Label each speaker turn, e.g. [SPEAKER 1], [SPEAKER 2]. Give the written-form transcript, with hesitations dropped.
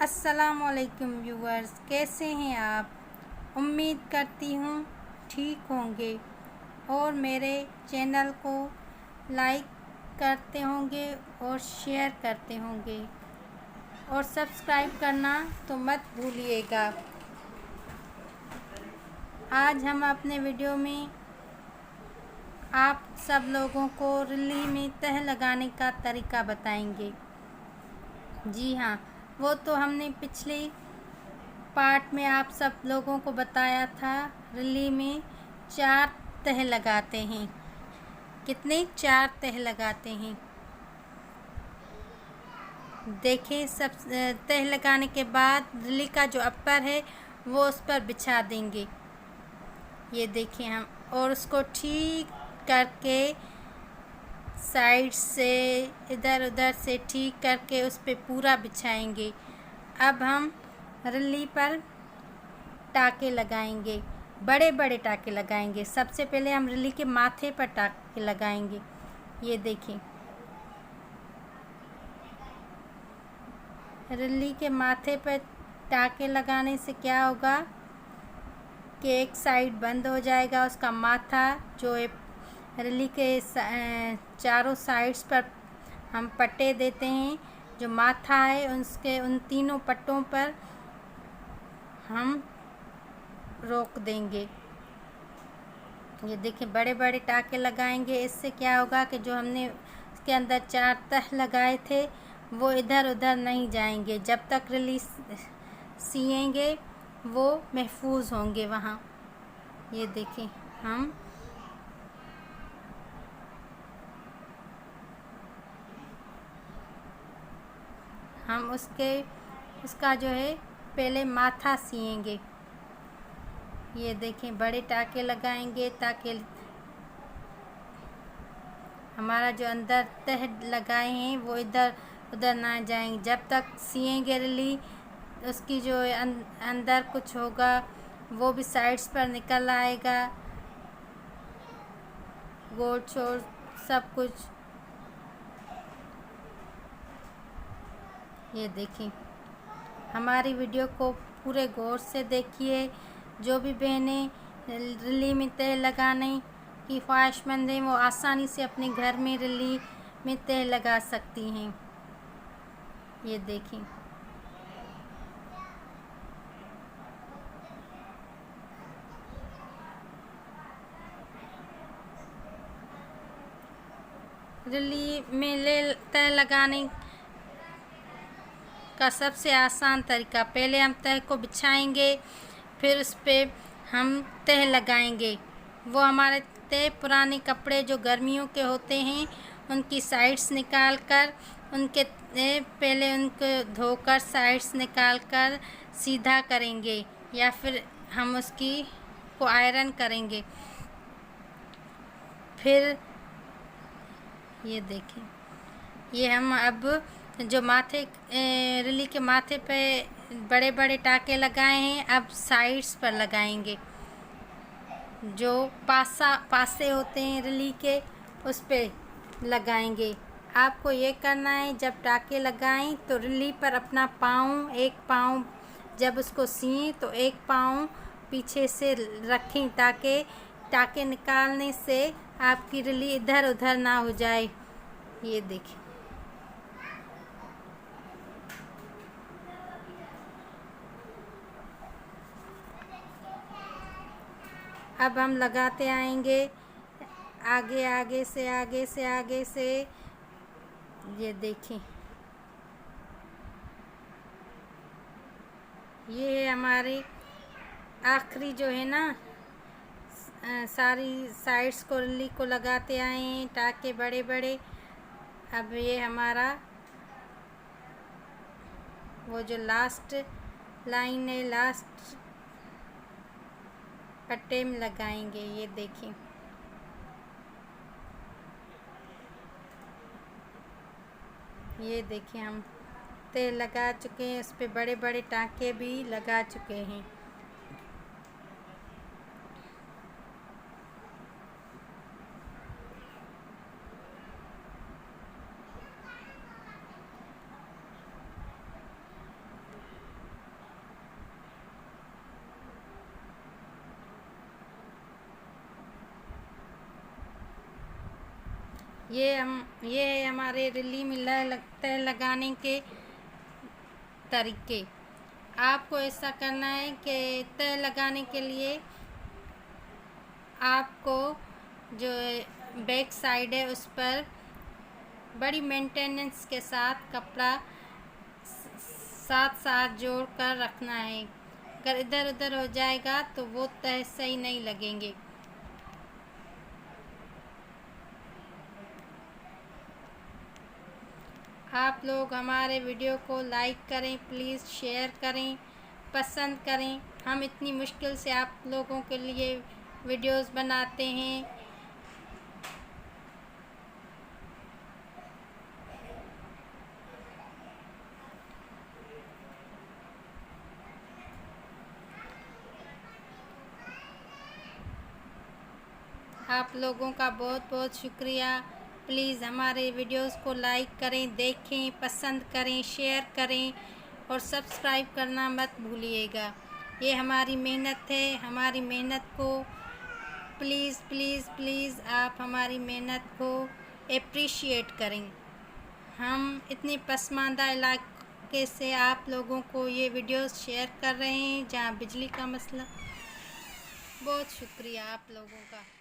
[SPEAKER 1] अस्सलामुअलैकुम व्यूअर्स, कैसे हैं आप। उम्मीद करती हूँ ठीक होंगे और मेरे चैनल को लाइक करते होंगे और शेयर करते होंगे और सब्सक्राइब करना तो मत भूलिएगा। आज हम अपने वीडियो में आप सब लोगों को रिल्ली में तह लगाने का तरीका बताएंगे। जी हाँ, वो तो हमने पिछले पार्ट में आप सब लोगों को बताया था। रिल्ली में 4 तह लगाते हैं। कितने? 4 तह लगाते हैं। देखिए, सब तह लगाने के बाद रिल्ली का जो अपर है वो उस पर बिछा देंगे। ये देखिए हम, और उसको ठीक करके साइड से इधर उधर से ठीक करके उस पर पूरा बिछाएंगे। अब हम रिल्ली पर टाके लगाएंगे, बड़े बड़े टाके लगाएंगे। सबसे पहले हम रिल्ली के माथे पर टाके लगाएंगे। ये देखिए, रिल्ली के माथे पर टाके लगाने से क्या होगा कि एक साइड बंद हो जाएगा उसका माथा। जो रिल्ली के चारों साइड्स पर हम पट्टे देते हैं, जो माथा है उसके उन तीनों पट्टों पर हम रोक देंगे। ये देखिए, बड़े बड़े टाके लगाएंगे। इससे क्या होगा कि जो हमने उसके अंदर 4 तह लगाए थे वो इधर उधर नहीं जाएंगे। जब तक रिल्ली सिएंगे वो महफूज होंगे वहाँ। ये देखिए, हम उसका जो है पहले माथा सिएंगे। ये देखें, बड़े टाके लगाएंगे ताकि हमारा जो अंदर तह लगाए हैं वो इधर उधर ना जाएंगे। जब तक सिएंगे रिल्ली, उसकी जो अंदर कुछ होगा वो भी साइड्स पर निकल आएगा, गोल छोर सब कुछ। ये देखिए, हमारी वीडियो को पूरे गौर से देखिए। जो भी बहनें रिल्ली में तह लगाने की ख्वाहिशमंद हैं वो आसानी से अपने घर में रिल्ली में तह लगा सकती हैं। ये देखें, रिल्ली में तह लगाने का सबसे आसान तरीका, पहले हम तह को बिछाएंगे, फिर उस पर हम तह लगाएंगे। वो हमारे तह पुराने कपड़े जो गर्मियों के होते हैं उनकी साइड्स निकाल कर, उनके पहले उनको धोकर साइड्स निकाल कर सीधा करेंगे, या फिर हम उसकी को आयरन करेंगे। फिर ये देखें, ये हम अब जो माथे रिल्ली के माथे पे बड़े बड़े टाके लगाए हैं, अब साइड्स पर लगाएंगे। जो पासे होते हैं रिल्ली के उस पे लगाएंगे। आपको ये करना है, जब टाके लगाएं तो रिल्ली पर अपना एक पाँव जब उसको सिएं तो एक पाँव पीछे से रखें ताकि टाके निकालने से आपकी रिल्ली इधर उधर ना हो जाए। ये देखिए, अब हम लगाते आएंगे आगे आगे से आगे से आगे से। ये देखें, ये है हमारी आखिरी जो है ना, सारी साइड्स को रिल्ली को लगाते आए हैं टाके बड़े बड़े। अब ये हमारा वो जो लास्ट लाइन है, लास्ट पट्टे में लगाएंगे। ये देखें, ये देखिए, हम तेल लगा चुके हैं, उस पर बड़े बड़े टाके भी लगा चुके हैं। ये है हमारे रिली में तय लगाने के तरीके। आपको ऐसा करना है कि तय लगाने के लिए आपको जो बैक साइड है उस पर बड़ी मेंटेनेंस के साथ कपड़ा साथ साथ जोड़ कर रखना है। अगर इधर उधर हो जाएगा तो वो तय सही नहीं लगेंगे। आप लोग हमारे वीडियो को लाइक करें, प्लीज़ शेयर करें, पसंद करें। हम इतनी मुश्किल से आप लोगों के लिए वीडियोस बनाते हैं। आप लोगों का बहुत बहुत शुक्रिया। प्लीज़ हमारे वीडियोस को लाइक करें, देखें, पसंद करें, शेयर करें और सब्सक्राइब करना मत भूलिएगा। ये हमारी मेहनत है। हमारी मेहनत को प्लीज़ प्लीज़ प्लीज़ आप हमारी मेहनत को एप्रिशिएट करें। हम इतने पसमानदा इलाके से आप लोगों को ये वीडियोस शेयर कर रहे हैं जहाँ बिजली का मसला। बहुत शुक्रिया आप लोगों का।